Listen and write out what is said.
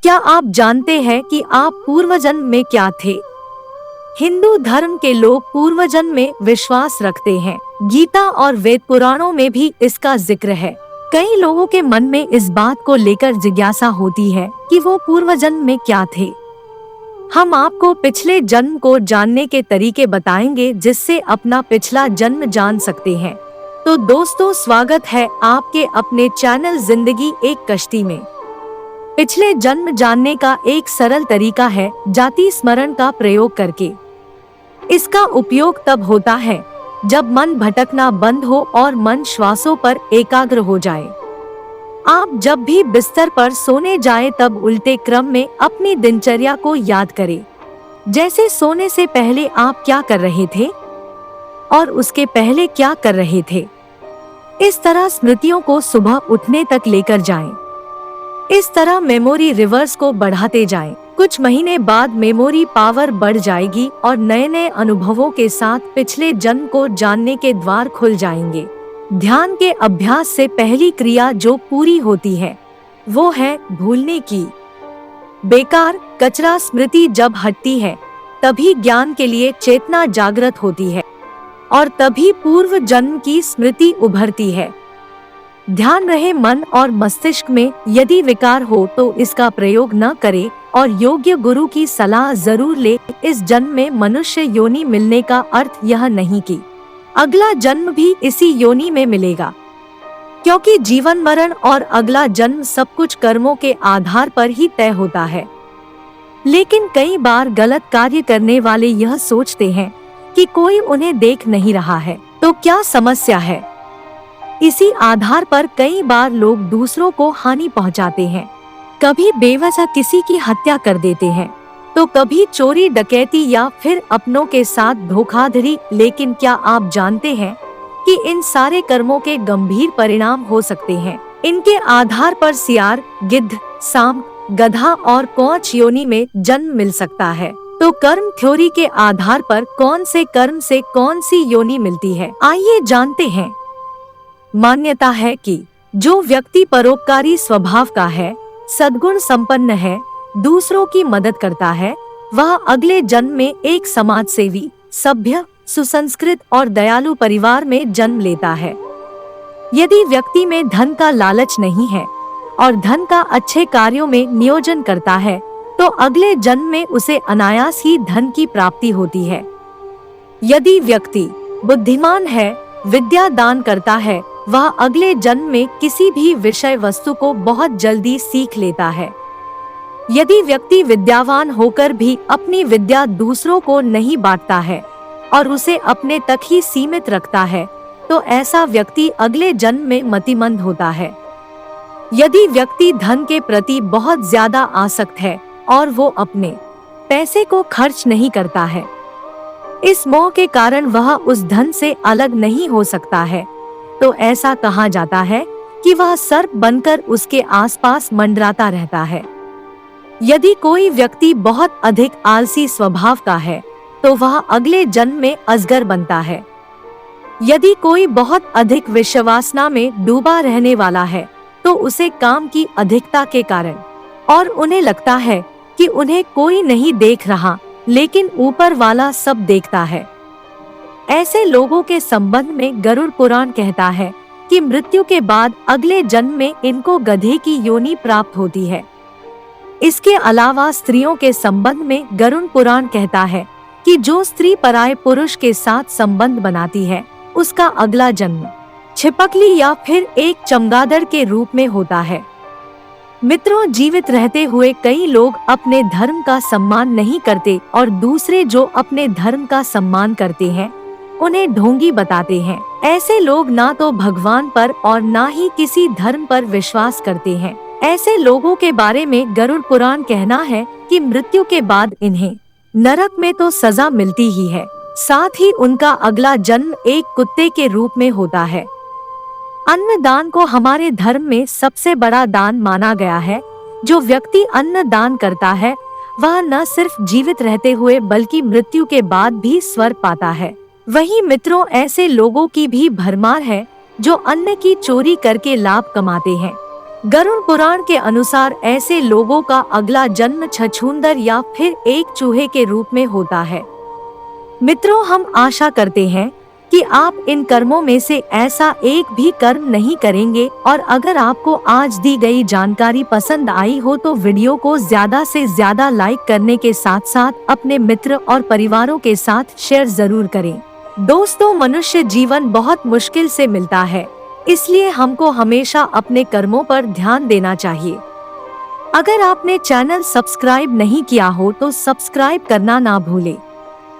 क्या आप जानते हैं कि आप पूर्व जन्म में क्या थे? हिंदू धर्म के लोग पूर्व जन्म में विश्वास रखते हैं। गीता और वेद पुराणों में भी इसका जिक्र है। कई लोगों के मन में इस बात को लेकर जिज्ञासा होती है कि वो पूर्व जन्म में क्या थे। हम आपको पिछले जन्म को जानने के तरीके बताएंगे जिससे अपना पिछला जन्म जान सकते हैं। तो दोस्तों, स्वागत है आपके अपने चैनल जिंदगी एक कश्ती में। पिछले जन्म जानने का एक सरल तरीका है जाति स्मरण का प्रयोग करके। इसका उपयोग तब होता है जब मन भटकना बंद हो और मन श्वासों पर एकाग्र हो जाए। आप जब भी बिस्तर पर सोने जाएं तब उल्टे क्रम में अपनी दिनचर्या को याद करें। जैसे सोने से पहले आप क्या कर रहे थे और उसके पहले क्या कर रहे थे। इस तरह स्मृतियों को सुबह उठने तक लेकर जाएं। इस तरह मेमोरी रिवर्स को बढ़ाते जाएं। कुछ महीने बाद मेमोरी पावर बढ़ जाएगी और नए नए अनुभवों के साथ पिछले जन्म को जानने के द्वार खुल जाएंगे। ध्यान के अभ्यास से पहली क्रिया जो पूरी होती है वो है भूलने की। बेकार कचरा स्मृति जब हटती है तभी ज्ञान के लिए चेतना जागृत होती है और तभी पूर्व जन्म की स्मृति उभरती है। ध्यान रहे, मन और मस्तिष्क में यदि विकार हो तो इसका प्रयोग न करे और योग्य गुरु की सलाह जरूर ले। इस जन्म में मनुष्य योनि मिलने का अर्थ यह नहीं कि अगला जन्म भी इसी योनि में मिलेगा, क्योंकि जीवन मरण और अगला जन्म सब कुछ कर्मों के आधार पर ही तय होता है। लेकिन कई बार गलत कार्य करने वाले यह सोचते हैं कि कोई उन्हें देख नहीं रहा है तो क्या समस्या है। इसी आधार पर कई बार लोग दूसरों को हानि पहुंचाते हैं। कभी बेवजह किसी की हत्या कर देते हैं तो कभी चोरी डकैती या फिर अपनों के साथ धोखाधड़ी। लेकिन क्या आप जानते हैं कि इन सारे कर्मों के गंभीर परिणाम हो सकते हैं। इनके आधार पर सियार, गिद्ध, सांप, गधा और कौछ योनि में जन्म मिल सकता है। तो कर्म थ्योरी के आधार पर कौन से कर्म से कौन सी योनि मिलती है, आइए जानते हैं। मान्यता है कि जो व्यक्ति परोपकारी स्वभाव का है, सद्गुण संपन्न है, दूसरों की मदद करता है, वह अगले जन्म में एक समाज सेवी, सभ्य, सुसंस्कृत और दयालु परिवार में जन्म लेता है। यदि व्यक्ति में धन का लालच नहीं है और धन का अच्छे कार्यों में नियोजन करता है तो अगले जन्म में उसे अनायास ही धन की प्राप्ति होती है। यदि व्यक्ति बुद्धिमान है, विद्या दान करता है, वह अगले जन्म में किसी भी विषय वस्तु को बहुत जल्दी सीख लेता है। यदि व्यक्ति विद्यावान होकर भी अपनी विद्या दूसरों को नहीं बांटता है और उसे अपने तक ही सीमित रखता है तो ऐसा व्यक्ति अगले जन्म में मतिमंद होता है। यदि व्यक्ति धन के प्रति बहुत ज्यादा आसक्त है और वो अपने पैसे को खर्च नहीं करता है, इस मोह के कारण वह उस धन से अलग नहीं हो सकता है, तो ऐसा कहा जाता है कि वह सर्प बनकर उसके आसपास मंडराता रहता है। यदि कोई व्यक्ति बहुत अधिक आलसी स्वभाव का है तो वह अगले जन्म में अजगर बनता है। यदि कोई बहुत अधिक विषवासना में डूबा रहने वाला है तो उसे काम की अधिकता के कारण और उन्हें लगता है कि उन्हें कोई नहीं देख रहा लेकिन ऊपर वाला सब देखता है। ऐसे लोगों के संबंध में गरुड़ पुराण कहता है कि मृत्यु के बाद अगले जन्म में इनको गधे की योनि प्राप्त होती है। इसके अलावा स्त्रियों के संबंध में गरुड़ पुराण कहता है कि जो स्त्री पराये पुरुष के साथ संबंध बनाती है उसका अगला जन्म छिपकली या फिर एक चमगादड़ के रूप में होता है। मित्रों, जीवित रहते हुए कई लोग अपने धर्म का सम्मान नहीं करते और दूसरे जो अपने धर्म का सम्मान करते हैं उन्हें ढोंगी बताते हैं। ऐसे लोग ना तो भगवान पर और ना ही किसी धर्म पर विश्वास करते हैं। ऐसे लोगों के बारे में गरुड़ पुराण कहना है कि मृत्यु के बाद इन्हें नरक में तो सजा मिलती ही है, साथ ही उनका अगला जन्म एक कुत्ते के रूप में होता है। अन्न दान को हमारे धर्म में सबसे बड़ा दान माना गया है। जो व्यक्ति अन्न दान करता है वह न सिर्फ जीवित रहते हुए बल्कि मृत्यु के बाद भी स्वर्ग पाता है। वहीं मित्रों, ऐसे लोगों की भी भरमार है जो अन्न की चोरी करके लाभ कमाते हैं। गरुड़ पुराण के अनुसार ऐसे लोगों का अगला जन्म छछूंदर या फिर एक चूहे के रूप में होता है। मित्रों, हम आशा करते हैं कि आप इन कर्मों में से ऐसा एक भी कर्म नहीं करेंगे, और अगर आपको आज दी गई जानकारी पसंद आई हो तो वीडियो को ज्यादा से ज्यादा लाइक करने के साथ साथ अपने मित्र और परिवारों के साथ शेयर जरूर करें। दोस्तों, मनुष्य जीवन बहुत मुश्किल से मिलता है, इसलिए हमको हमेशा अपने कर्मों पर ध्यान देना चाहिए। अगर आपने चैनल सब्सक्राइब नहीं किया हो तो सब्सक्राइब करना ना भूलें।